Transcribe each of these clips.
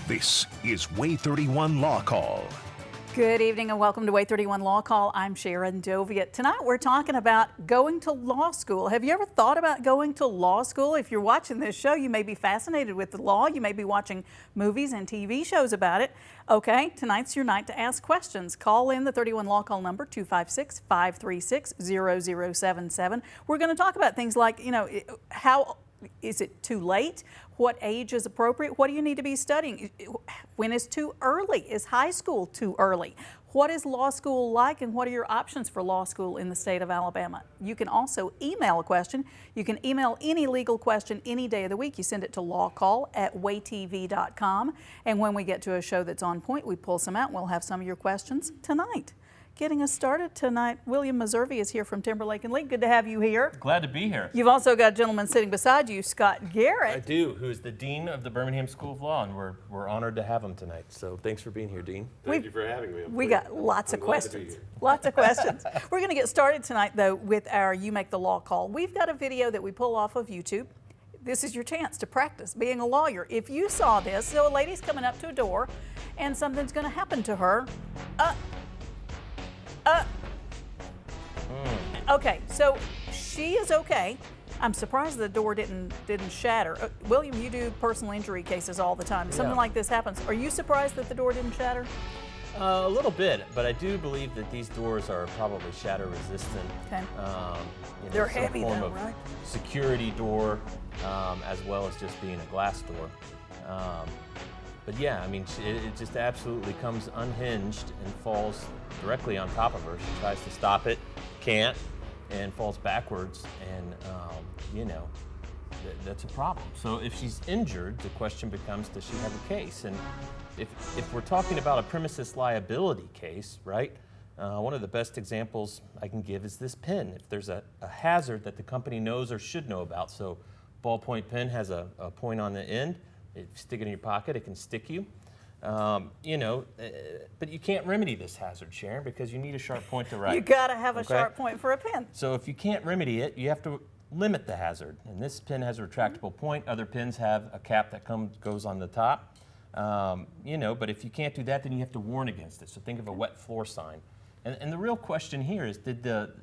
This is WAAY 31 Law Call. Good evening and welcome to WAAY 31 Law Call. I'm Sharon Doviet. Tonight we're talking about going to law school. Have you ever thought about going to law school? If you're watching this show, you may be fascinated with the law. You may be watching movies and TV shows about it. Okay, tonight's your night to ask questions. Call in the 31 Law Call number 256-536-0077. We're going to talk about things like, how is it too late? What age is appropriate? What do you need to be studying? When is too early? Is high school too early? What is law school like, and what are your options for law school in the state of Alabama? You can also email a question. You can email any legal question any day of the week. You send it to lawcall@waaytv.com. And when we get to a show that's on point, we pull some out and we'll have some of your questions tonight. Getting us started tonight, William Meservey is here from Timberlake and Lee. Good to have you here. Glad to be here. You've also got a gentleman sitting beside you, Scott Garrett. I do, who is the Dean of the Birmingham School of Law, and we're honored to have him tonight. So thanks for being here, Dean. Thank you for having me. We got lots of questions. Lots of questions. We're going to get started tonight, though, with our You Make the Law Call. We've got a video that we pull off of YouTube. This is your chance to practice being a lawyer. If you saw this, so a lady's coming up to a door, and something's going to happen to her. Okay, so she is okay. I'm surprised the door didn't shatter. William, you do personal injury cases all the time. Something like this happens. Are you surprised that the door didn't shatter? A little bit, but I do believe that these doors are probably shatter resistant. Okay. They're heavy form though, of right? security door, as well as just being a glass door. But yeah, I mean, it just absolutely comes unhinged and falls directly on top of her. She tries to stop it, can't, and falls backwards, and that's a problem. So if she's injured, the question becomes, does she have a case? And if we're talking about a premises liability case, right, one of the best examples I can give is this pen. If there's a hazard that the company knows or should know about, so ballpoint pen has a point on the end, if you stick it in your pocket, it can stick you. But you can't remedy this hazard, Sharon, because you need a sharp point to write. You got to have a sharp point for a pen. So if you can't remedy it, you have to limit the hazard. And this pen has a retractable point. Other pens have a cap that goes on the top. But if you can't do that, then you have to warn against it. So think of a wet floor sign. And the real question here is, did the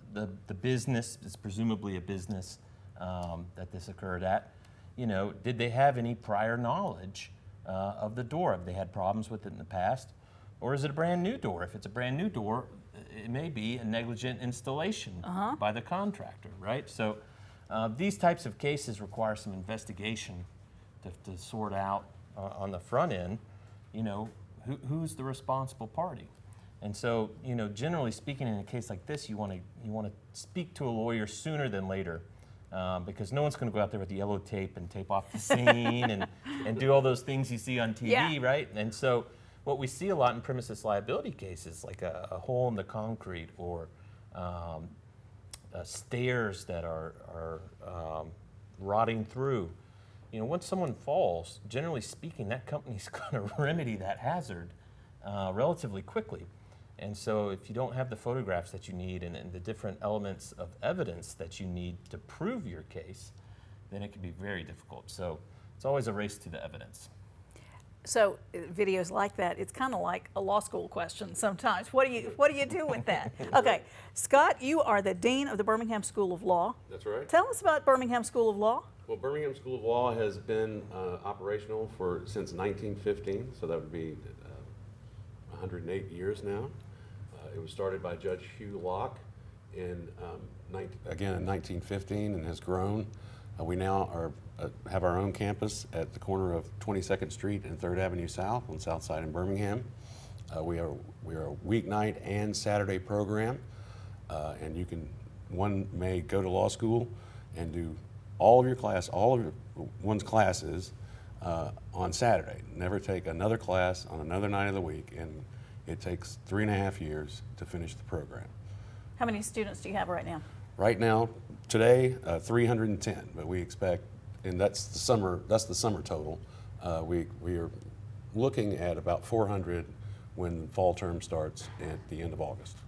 business, it's presumably a business that this occurred at, did they have any prior knowledge of the door? Have they had problems with it in the past? Or is it a brand new door? If it's a brand new door, it may be a negligent installation by the contractor, right? So these types of cases require some investigation to sort out on the front end, who's the responsible party. And so, generally speaking, in a case like this, you want to speak to a lawyer sooner than later. Because no one's going to go out there with the yellow tape and tape off the scene and do all those things you see on TV, right? And so what we see a lot in premises liability cases, like a hole in the concrete or stairs that are rotting through. Once someone falls, generally speaking, that company's going to remedy that hazard relatively quickly. And so if you don't have the photographs that you need and the different elements of evidence that you need to prove your case, then it can be very difficult. So it's always a race to the evidence. So videos like that, it's kind of like a law school question sometimes. What do you do with that? Okay, Scott, you are the Dean of the Birmingham School of Law. That's right. Tell us about Birmingham School of Law. Well, Birmingham School of Law has been operational since 1915, so that would be 108 years now. It was started by Judge Hugh Locke in 1915 and has grown. We now have our own campus at the corner of 22nd Street and 3rd Avenue South on South Side in Birmingham. We are a weeknight and Saturday program, and one may go to law school and do all of one's classes on Saturday. Never take another class on another night of the week, and it takes 3.5 years to finish the program. How many students do you have right now? Right now, today, 310, but we expect, and that's the summer total. We are looking at about 400 when the fall term starts at the end of August.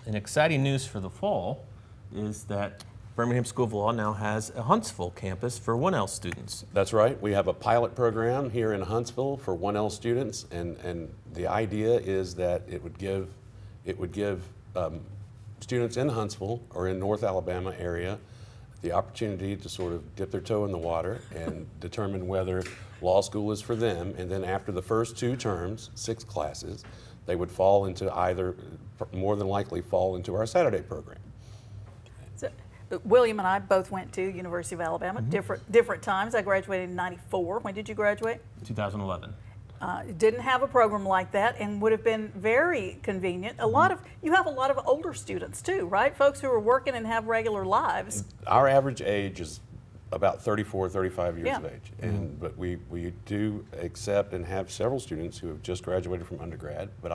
And exciting news for the fall is that Birmingham School of Law now has a Huntsville campus for 1L students. That's right. We have a pilot program here in Huntsville for 1L students, and the idea is that it would give students in Huntsville or in North Alabama area the opportunity to sort of dip their toe in the water and determine whether law school is for them. And then after the first 2 terms, 6 classes, they would fall into either, more than likely, fall into our Saturday program. So, William and I both went to University of Alabama, different times. I graduated in '94. When did you graduate? 2011. Didn't have a program like that, and would have been very convenient. You have a lot of older students too, right? Folks who are working and have regular lives. Our average age is about 34, 35 years Yeah. of age. But we do accept and have several students who have just graduated from undergrad. But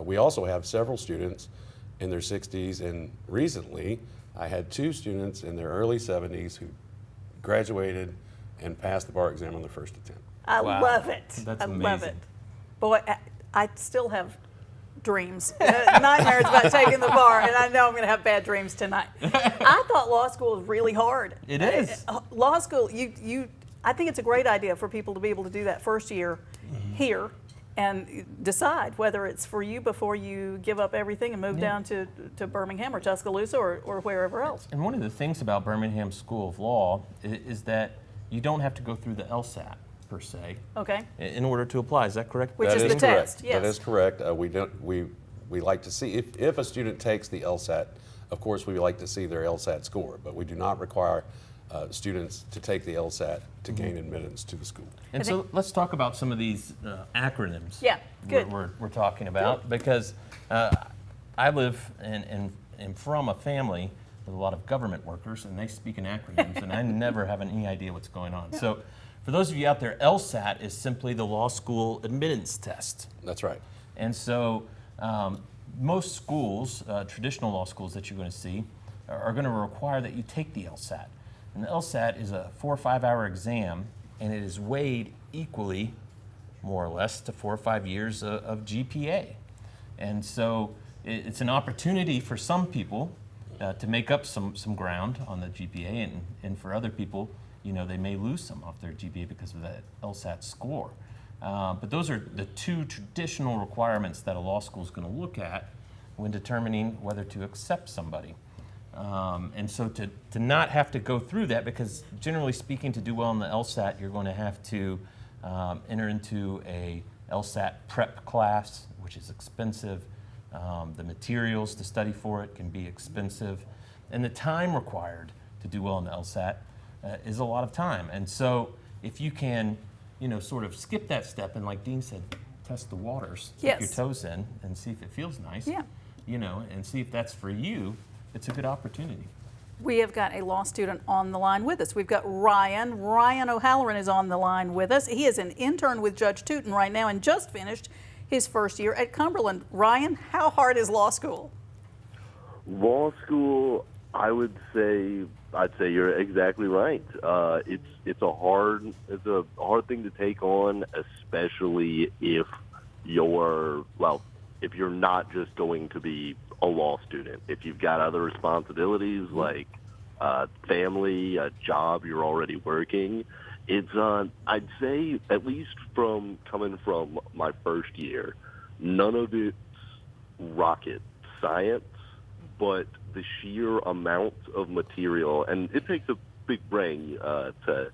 we also have several students in their 60s, and recently I had 2 students in their early 70s who graduated and passed the bar exam on their first attempt. I Wow. love it. That's I love amazing. it. Boy, I still have dreams, nightmares about taking the bar, and I know I'm going to have bad dreams tonight. I thought law school was really hard. It is. Law school, I think it's a great idea for people to be able to do that first year here and decide whether it's for you before you give up everything and move down to Birmingham or Tuscaloosa or wherever else. And one of the things about Birmingham School of Law is that you don't have to go through the LSAT per se Okay. in order to apply. Is that correct? Which That is the correct. test, yes. That is correct. We like to see, if a student takes the LSAT, of course we like to see their LSAT score, but we do not require students to take the LSAT to gain admittance to the school. And so let's talk about some of these acronyms. Yeah, good. We're talking about because I live and am from a family with a lot of government workers, and they speak in acronyms, and I never have any idea what's going on. So for those of you out there, LSAT is simply the law school admittance test. That's right. And so most schools, traditional law schools that you're going to see, are going to require that you take the LSAT. And the LSAT is a 4 or 5 hour exam, and it is weighed equally, more or less, to 4 or 5 years of GPA. And so it's an opportunity for some people to make up some ground on the GPA, and for other people, they may lose some off their GPA because of that LSAT score. But those are the 2 traditional requirements that a law school is going to look at when determining whether to accept somebody. And so to not have to go through that, because generally speaking, to do well in the LSAT, you're going to have to enter into a LSAT prep class, which is expensive. The materials to study for it can be expensive. And the time required to do well in the LSAT is a lot of time. And so if you can, sort of skip that step and, like Dean said, test the waters, stick your toes in and see if it feels nice, and see if that's for you, it's a good opportunity. We have got a law student on the line with us. We've got Ryan. Ryan O'Halloran is on the line with us. He is an intern with Judge Tootin right now and just finished his first year at Cumberland. Ryan, how hard is law school? Law school, I'd say you're exactly right. It's a hard thing to take on, especially if you're not just going to be a law student. If you've got other responsibilities like family, a job, you're already working. It's I'd say, at least coming from my first year, none of it's rocket science, but the sheer amount of material, and it takes a big brain to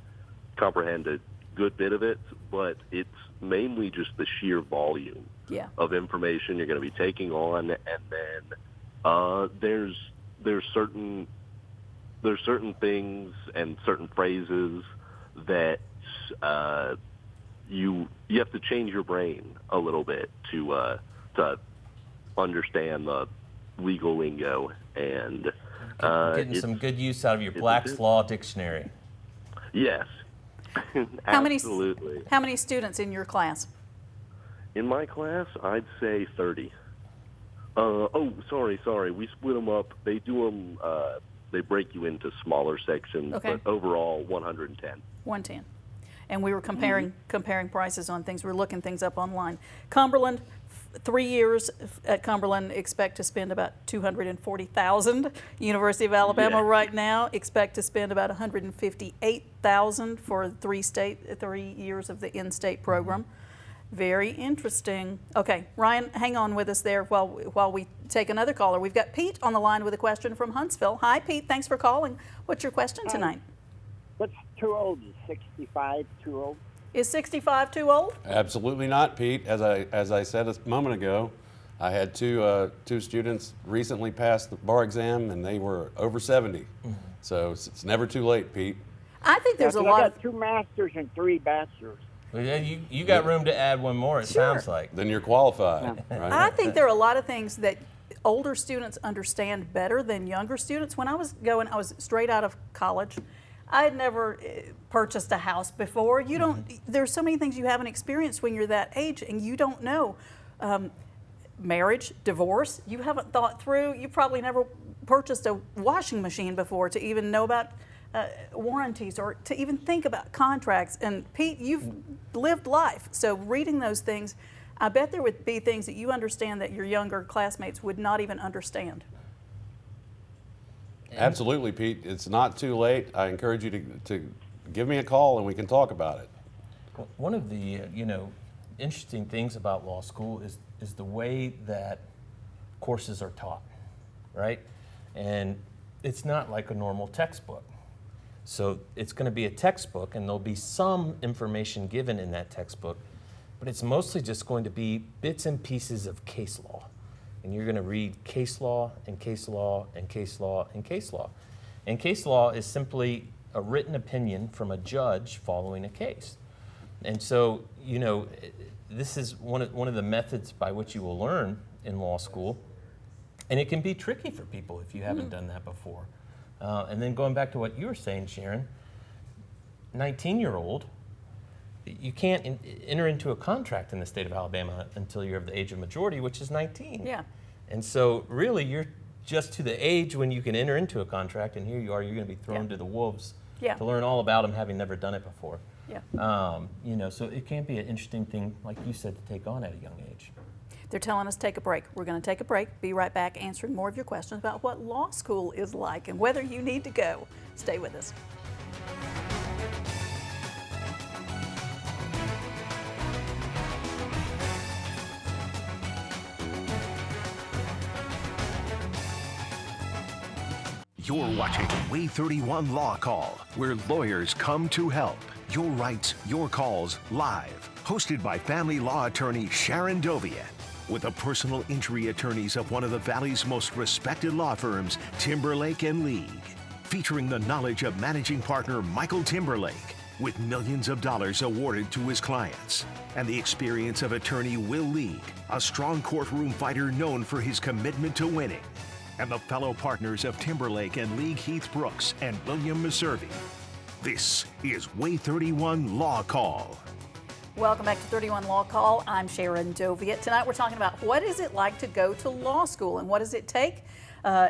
comprehend a good bit of it, but it's mainly just the sheer volume of information you're going to be taking on, and then there's certain things and certain phrases that you have to change your brain a little bit to understand the legal lingo, and getting some good use out of your Black's Law Dictionary. Yes. Absolutely. How many students in your class? In my class, I'd say 30. Sorry. We split them up. They do them. They break you into smaller sections, but overall 110. 110. And we were comparing prices on things. We were looking things up online. Cumberland, 3 years at Cumberland, expect to spend about $240,000. University of Alabama right now expect to spend about $158,000 for 3 years of the in-state program. Very interesting. Okay, Ryan, hang on with us there while we take another caller. We've got Pete on the line with a question from Huntsville. Hi, Pete. Thanks for calling. What's your question tonight? What's too old? Is 65 too old? Is 65 too old? Absolutely not, Pete. As I said a moment ago, I had two students recently pass the bar exam, and they were over 70. So it's never too late, Pete. I think there's a I lot got of 2 masters and 3 bachelors. Well, yeah, you got room to add one more, it sounds like. Then you're qualified, right? I think there are a lot of things that older students understand better than younger students. When I was straight out of college. I had never purchased a house before. There's so many things you haven't experienced when you're that age, and you don't know. Marriage, divorce, you haven't thought through. You probably never purchased a washing machine before to even know about warranties or to even think about contracts. And Pete, you've lived life. So reading those things, I bet there would be things that you understand that your younger classmates would not even understand. Absolutely, Pete. It's not too late. I encourage you to give me a call and we can talk about it. Well, one of the interesting things about law school is the way that courses are taught, right? And it's not like a normal textbook. So it's going to be a textbook, and there'll be some information given in that textbook, but it's mostly just going to be bits and pieces of case law. And you're going to read case law and case law and case law and case law. And case law is simply a written opinion from a judge following a case. And so, this is one of the methods by which you will learn in law school. And it can be tricky for people if you haven't done that before. And then going back to what you were saying, Sharon, 19-year-old, you can't enter into a contract in the state of Alabama until you're of the age of majority, which is 19. Yeah. And so really you're just to the age when you can enter into a contract, and here you are, you're going to be thrown to the wolves to learn all about them, having never done it before. Yeah. So it can be an interesting thing, like you said, to take on at a young age. They're telling us take a break. We're going to take a break, be right back answering more of your questions about what law school is like and whether you need to go. Stay with us. You're watching WAAY 31 Law Call, where lawyers come to help. Your rights, your calls, live. Hosted by family law attorney Sharon Doviet. With the personal injury attorneys of one of the Valley's most respected law firms, Timberlake and League. Featuring the knowledge of managing partner Michael Timberlake, with millions of dollars awarded to his clients. And the experience of attorney Will League, a strong courtroom fighter known for his commitment to winning. And the fellow partners of Timberlake and League Heath Brooks and William Meservey. This is WAAY 31 Law Call. Welcome back to 31 Law Call. I'm Sharon Doviet. Tonight we're talking about what is it like to go to law school and what does it take?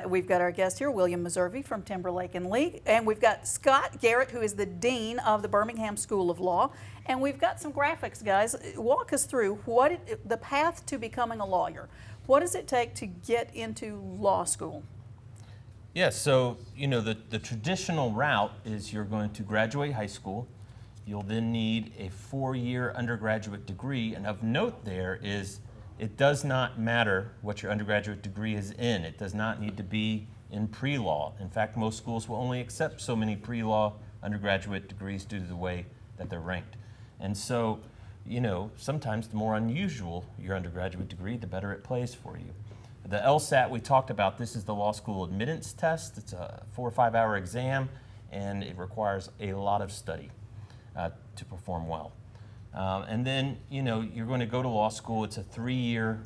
We've got our guest here, William Meservey from Timberlake and League, and we've got Scott Garrett, who is the Dean of the Birmingham School of Law, and we've got some graphics, guys. Walk us through the path to becoming a lawyer. What does it take to get into law school? Yes, so the traditional route is you're going to graduate high school. You'll then need a 4-year undergraduate degree, and of note there is it does not matter what your undergraduate degree is in. It does not need to be in pre-law. In fact, most schools will only accept so many pre-law undergraduate degrees due to the way that they're ranked. And so, sometimes the more unusual your undergraduate degree, the better it plays for you. The LSAT we talked about, this is the law school admittance test. It's a 4 or 5 hour exam, and it requires a lot of study to perform well. And then, you're going to go to law school. It's a 3-year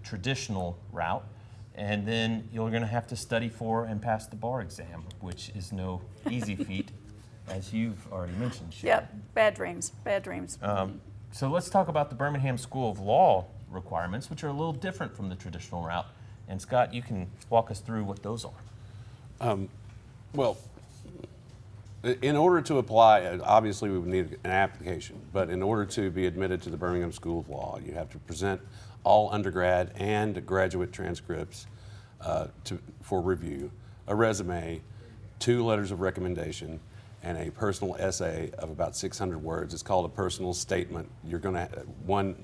traditional route, and then you're going to have to study for and pass the bar exam, which is no easy feat, as you've already mentioned, Sharon. Yep, bad dreams, bad dreams. So let's talk about the Birmingham School of Law requirements, which are a little different from the traditional route. And Scott, you can walk us through what those are. Well, In order to apply, obviously we would need an application, but in order to be admitted to the Birmingham School of Law, you have to present all undergrad and graduate transcripts for review, a resume, 2 letters of recommendation, and a personal essay of about 600 words. It's called a personal statement. One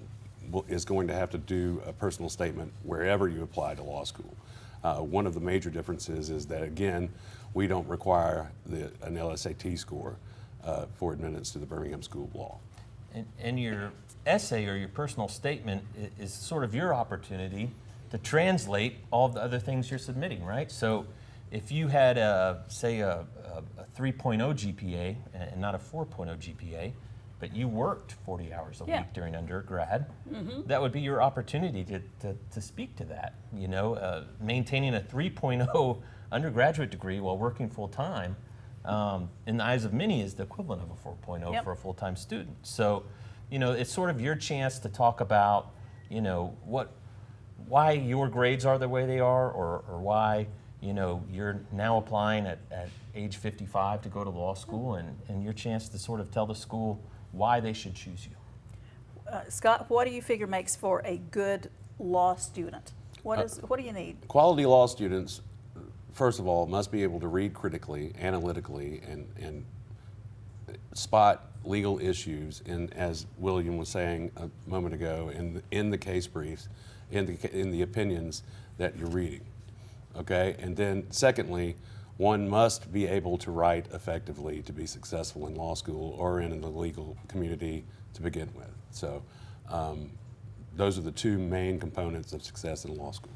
is going to have to do a personal statement wherever you apply to law school. One of the major differences is that, again, we don't require an LSAT score for admittance to the Birmingham School of Law. And your essay or your personal statement is sort of your opportunity to translate all the other things you're submitting, right? So if you had, say, a 3.0 GPA and not a 4.0 GPA, but you worked 40 hours a week during undergrad, that would be your opportunity to speak to that. You know, maintaining a 3.0 undergraduate degree while working full-time, in the eyes of many, is the equivalent of a 4.0 for a full-time student. So, you know, it's sort of your chance to talk about, you know, why your grades are the way they are, or why, you know, you're now applying at age 55 to go to law school, and your chance to sort of tell the school why they should choose you. Scott, what do you figure makes for a good law student? What do you need? Quality law students, first of all, must be able to read critically, analytically, and spot legal issues, as William was saying a moment ago, in the case briefs, in the opinions that you're reading. Okay, and then secondly, one must be able to write effectively to be successful in law school or in the legal community to begin with. So those are the 2 main components of success in law school.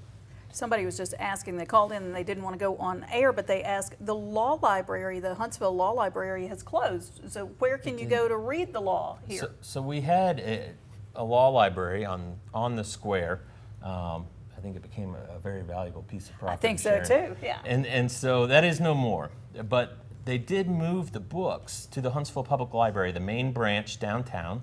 Somebody was just asking, they called in and they didn't want to go on air, but they asked, the law library, the Huntsville Law Library has closed. So where can you go to read the law here? So we had a law library on the square. I think it became a very valuable piece of property. I think so too, yeah. And so that is no more. But they did move the books to the Huntsville Public Library, the main branch downtown.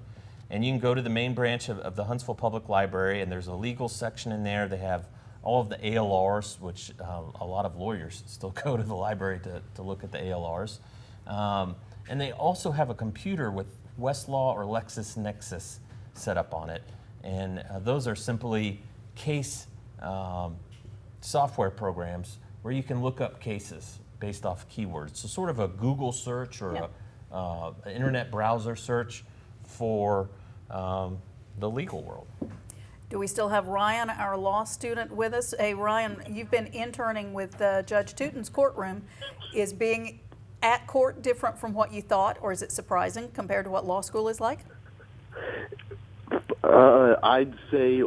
And you can go to the main branch of the Huntsville Public Library, and there's a legal section in there. They have all of the ALRs, which a lot of lawyers still go to the library to look at the ALRs. And they also have a computer with Westlaw or LexisNexis set up on it. And those are simply case software programs where you can look up cases based off keywords. So sort of a Google search or an internet browser search for the legal world. Do we still have Ryan, our law student, with us? Hey, Ryan, you've been interning with Judge Tootin's courtroom. Is being at court different from what you thought, or is it surprising compared to what law school is like? I'd say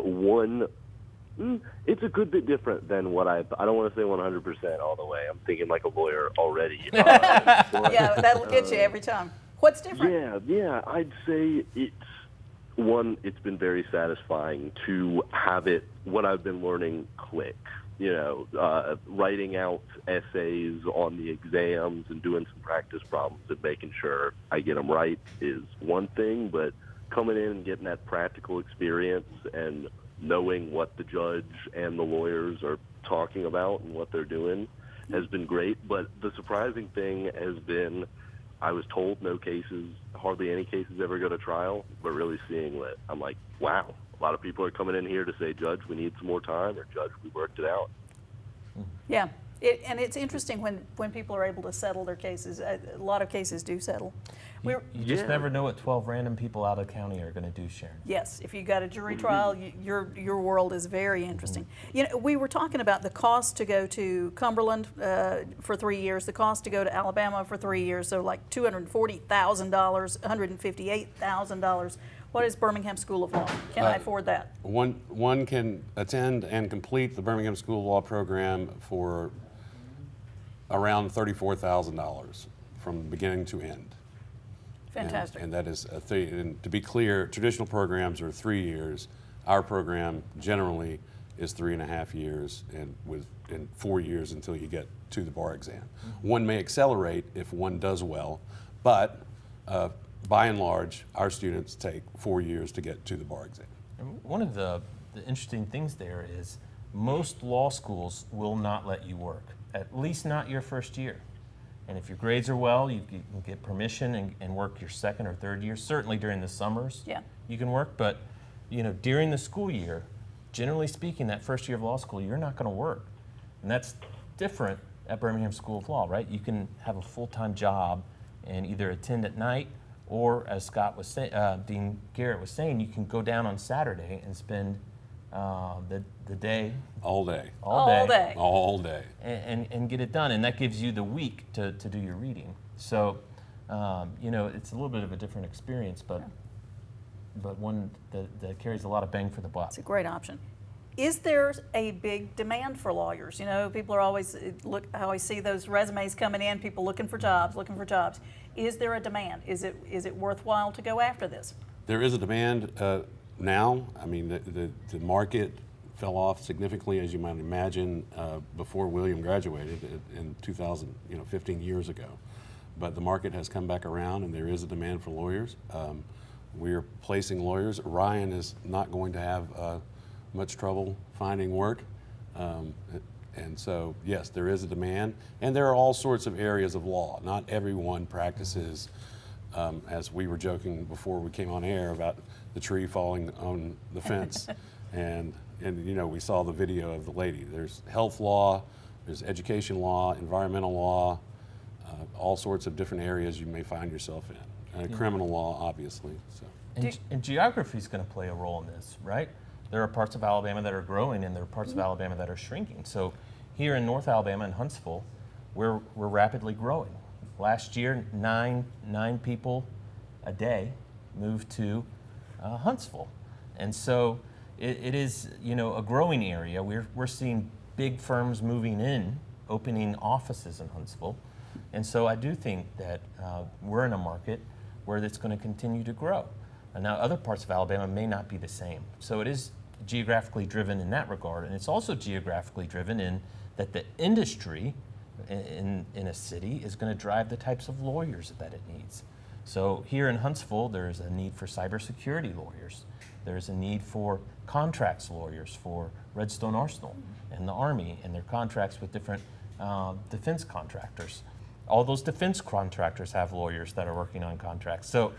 it's a good bit different than what I don't want to say 100% all the way. I'm thinking like a lawyer already. Yeah, that'll get you every time. What's different? Yeah, I'd say it's been very satisfying to have what I've been learning click. You know, writing out essays on the exams and doing some practice problems and making sure I get them right is one thing, but coming in and getting that practical experience and knowing what the judge and the lawyers are talking about and what they're doing has been great. But the surprising thing has been, I was told hardly any cases ever go to trial, but really seeing it, I'm like, wow, a lot of people are coming in here to say, Judge, we need some more time, or Judge, we worked it out. Yeah, and it's interesting when people are able to settle their cases. A lot of cases do settle. You just never know what 12 random people out of county are going to do, Sharon. Yes, if you got a jury trial, your world is very interesting. You know, we were talking about the cost to go to Cumberland for 3 years, the cost to go to Alabama for 3 years, so like $240,000, $158,000. What is Birmingham School of Law? Can I afford that? One can attend and complete the Birmingham School of Law program for around $34,000 from beginning to end. Fantastic. And that is and to be clear, traditional programs are 3 years. Our program generally is 3.5 years, and 4 years until you get to the bar exam. One may accelerate if one does well, but by and large, our students take 4 years to get to the bar exam. And one of the interesting things there is most law schools will not let you work, at least not your first year. And if your grades are well, you can get permission and work your second or third year. Certainly during the summers, Yeah. you can work. But during the school year, generally speaking, that first year of law school, you're not going to work, and that's different at Birmingham School of Law, right? You can have a full-time job and either attend at night, or as Scott was saying, Dean Garrett was saying, you can go down on Saturday and spend the day, All day. All day. All day. and get it done, and that gives you the week to do your reading. So, it's a little bit of a different experience, but one that carries a lot of bang for the buck. It's a great option. Is there a big demand for lawyers? People are always I always see those resumes coming in, people looking for jobs. Is there a demand? Is it worthwhile to go after this? There is a demand now. I mean, the market fell off significantly, as you might imagine, before William graduated in 2000, 15 years ago. But the market has come back around, and there is a demand for lawyers. We're placing lawyers. Ryan is not going to have much trouble finding work. And so, yes, there is a demand. And there are all sorts of areas of law. Not everyone practices, as we were joking before we came on air about the tree falling on the fence. and we saw the video of the lady. There's health law, there's education law, environmental law, all sorts of different areas you may find yourself in. Criminal law, obviously. So. And geography is going to play a role in this, right? There are parts of Alabama that are growing, and there are parts of Alabama that are shrinking. So here in North Alabama, in Huntsville, we're rapidly growing. Last year, nine people a day moved to Huntsville, and so it is a growing area. We're seeing big firms moving in, opening offices in Huntsville, and so I do think that we're in a market where it's going to continue to grow. And now other parts of Alabama may not be the same. So it is geographically driven in that regard, and it's also geographically driven in that the industry in a city is going to drive the types of lawyers that it needs. So here in Huntsville, there's a need for cybersecurity lawyers. There's a need for contracts lawyers for Redstone Arsenal and the Army and their contracts with different defense contractors. All those defense contractors have lawyers that are working on contracts. So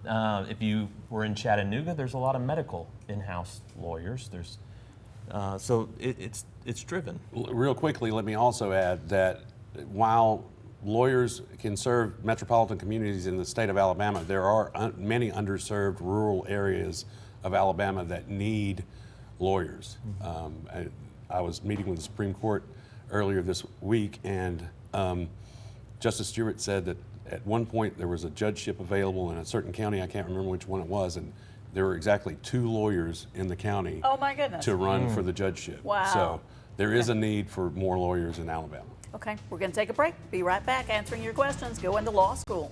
if you were in Chattanooga, there's a lot of medical in-house lawyers. So it's driven. Real quickly, let me also add that while lawyers can serve metropolitan communities in the state of Alabama, there are many underserved rural areas of Alabama that need lawyers. I was meeting with the Supreme Court earlier this week, and Justice Stewart said that at one point there was a judgeship available in a certain county, I can't remember which one it was, and there were exactly 2 lawyers in the county Oh my goodness. to run for the judgeship. Wow. So there is a need for more lawyers in Alabama. Okay, we're going to take a break. Be right back answering your questions. Go into law school.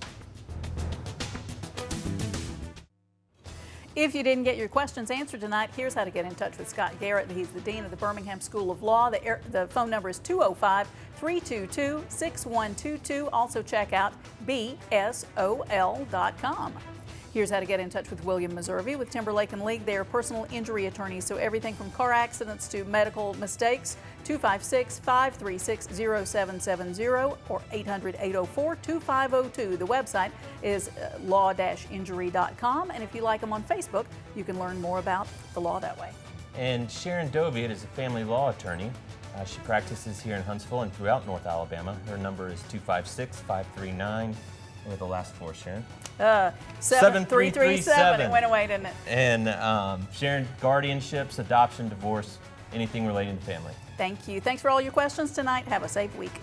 If you didn't get your questions answered tonight, here's how to get in touch with Scott Garrett. He's the Dean of the Birmingham School of Law. The phone number is 205-322-6122. Also check out bsol.com. Here's how to get in touch with William Meservey with Timberlake and League. They are personal injury attorneys, so everything from car accidents to medical mistakes. 256-536-0770 or 800-804-2502. The website is law-injury.com, and if you like them on Facebook, you can learn more about the law that way. And Sharon Doviet is a family law attorney. She practices here in Huntsville and throughout North Alabama. Her number is 256-539. What are the last 4, Sharon? 7337. It went away, didn't it? And Sharon, guardianships, adoption, divorce, anything relating to family. Thank you. Thanks for all your questions tonight. Have a safe week.